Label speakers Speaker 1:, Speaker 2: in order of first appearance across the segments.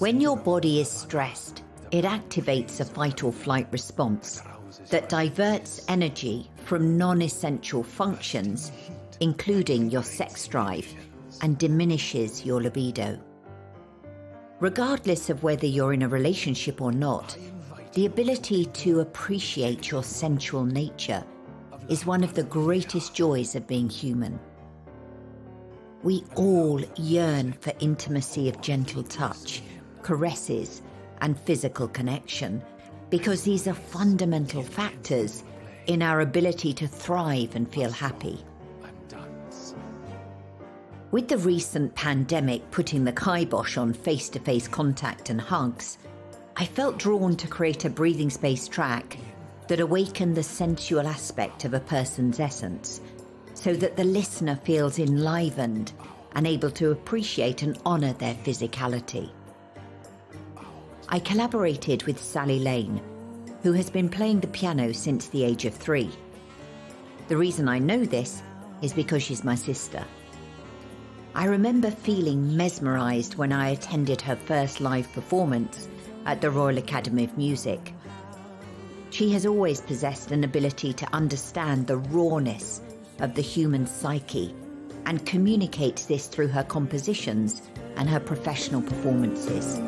Speaker 1: When your body is stressed, it activates a fight or flight response that diverts energy from non-essential functions, including your sex drive, and diminishes your libido. Regardless of whether you're in a relationship or not, the ability to appreciate your sensual nature is one of the greatest joys of being human. We all yearn for intimacy of gentle touch, caresses, and physical connection, because these are fundamental factors in our ability to thrive and feel happy. With the recent pandemic putting the kibosh on face-to-face contact and hugs, I felt drawn to create a breathing space track that awakened the sensual aspect of a person's essence, so that the listener feels enlivened and able to appreciate and honour their physicality. I collaborated with Sally Lane, who has been playing the piano since the age of 3. The reason I know this is because she's my sister. I remember feeling mesmerised when I attended her first live performance at the Royal Academy of Music. She has always possessed an ability to understand the rawness of the human psyche and communicates this through her compositions and her professional performances.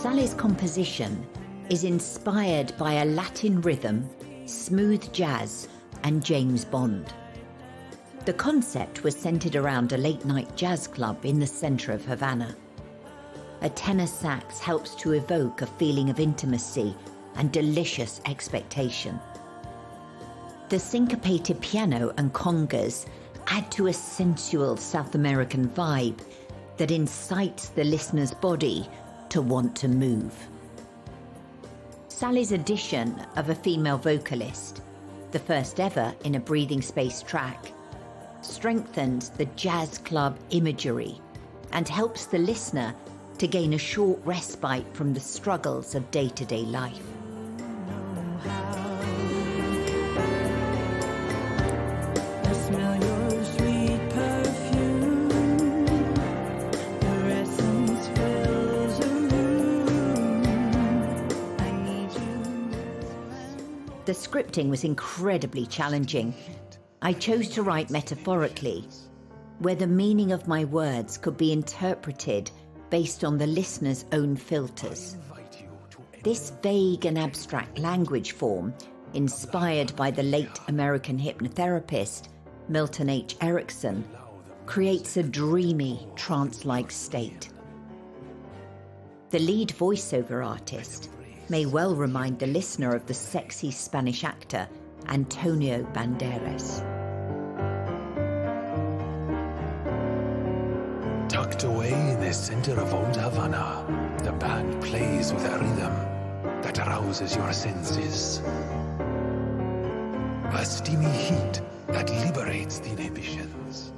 Speaker 1: Sally's composition is inspired by a Latin rhythm, smooth jazz, and James Bond. The concept was centered around a late-night jazz club in the center of Havana. A tenor sax helps to evoke a feeling of intimacy and delicious expectation. The syncopated piano and congas add to a sensual South American vibe that incites the listener's body to want to move. Sally's addition of a female vocalist, the first ever in a breathing space track, strengthens the jazz club imagery and helps the listener to gain a short respite from the struggles of day-to-day life. The scripting was incredibly challenging. I chose to write metaphorically, where the meaning of my words could be interpreted based on the listener's own filters. This vague and abstract language form, inspired by the late American hypnotherapist Milton H. Erickson, creates a dreamy, trance-like state. The lead voiceover artist may well remind the listener of the sexy Spanish actor Antonio Banderas.
Speaker 2: Tucked away in the center of old Havana, the band plays with a rhythm that arouses your senses. A steamy heat that liberates the inhibitions.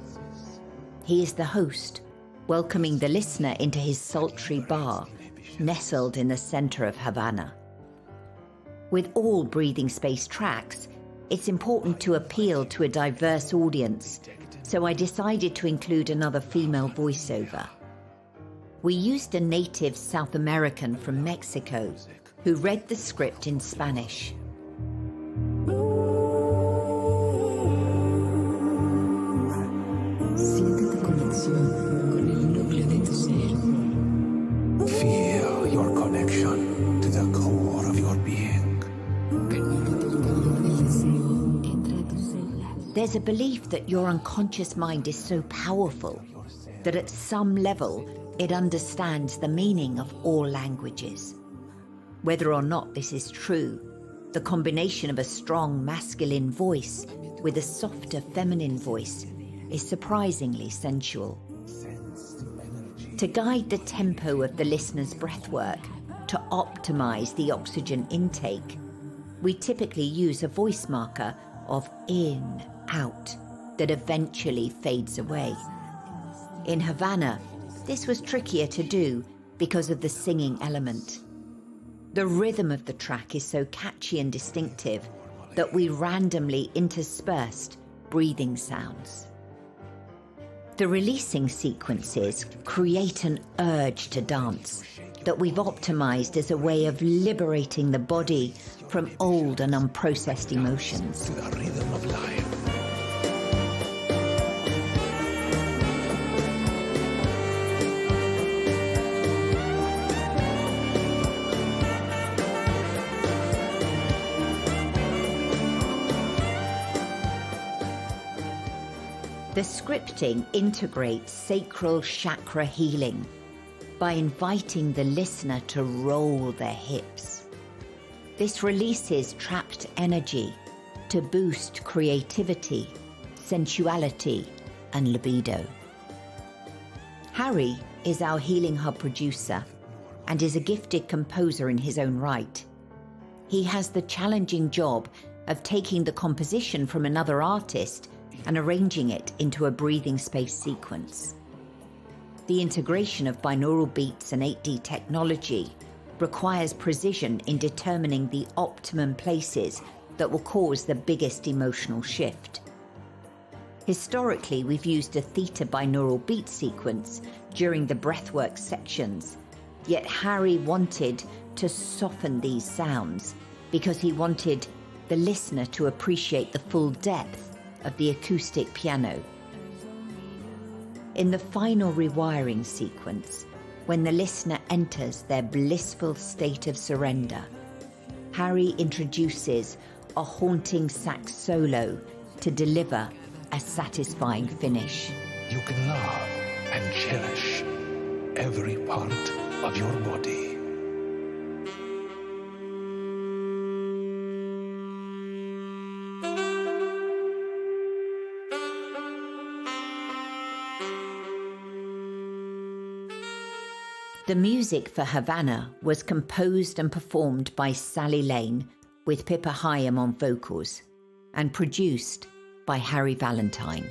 Speaker 1: He is the host, welcoming the listener into his sultry bar, nestled in the center of Havana. With all breathing space tracks, it's important to appeal to a diverse audience, so I decided to include another female voiceover. We used a native South American from Mexico who read the script in Spanish.
Speaker 2: Feel your connection to the core of your being.
Speaker 1: There's a belief that your unconscious mind is so powerful that at some level it understands the meaning of all languages. Whether or not this is true, the combination of a strong masculine voice with a softer feminine voice is surprisingly sensual. To guide the tempo of the listener's breathwork to optimize the oxygen intake, we typically use a voice marker of in, out, that eventually fades away. In Havana, this was trickier to do because of the singing element. The rhythm of the track is so catchy and distinctive that we randomly interspersed breathing sounds. The releasing sequences create an urge to dance that we've optimized as a way of liberating the body from old and unprocessed emotions.
Speaker 2: To the rhythm of life.
Speaker 1: The scripting integrates sacral chakra healing by inviting the listener to roll their hips. This releases trapped energy to boost creativity, sensuality, and libido. Harry is our Healing Hub producer and is a gifted composer in his own right. He has the challenging job of taking the composition from another artist and arranging it into a breathing space sequence. The integration of binaural beats and 8D technology requires precision in determining the optimum places that will cause the biggest emotional shift. Historically, we've used a theta binaural beat sequence during the breathwork sections, yet Harry wanted to soften these sounds because he wanted the listener to appreciate the full depth of the acoustic piano. In the final rewiring sequence, when the listener enters their blissful state of surrender, Harry introduces a haunting sax solo to deliver a satisfying finish.
Speaker 2: You can love and cherish every part of your body.
Speaker 1: The music for Havana was composed and performed by Sally Lane with Pippa Hyam on vocals and produced by Harry Valentine.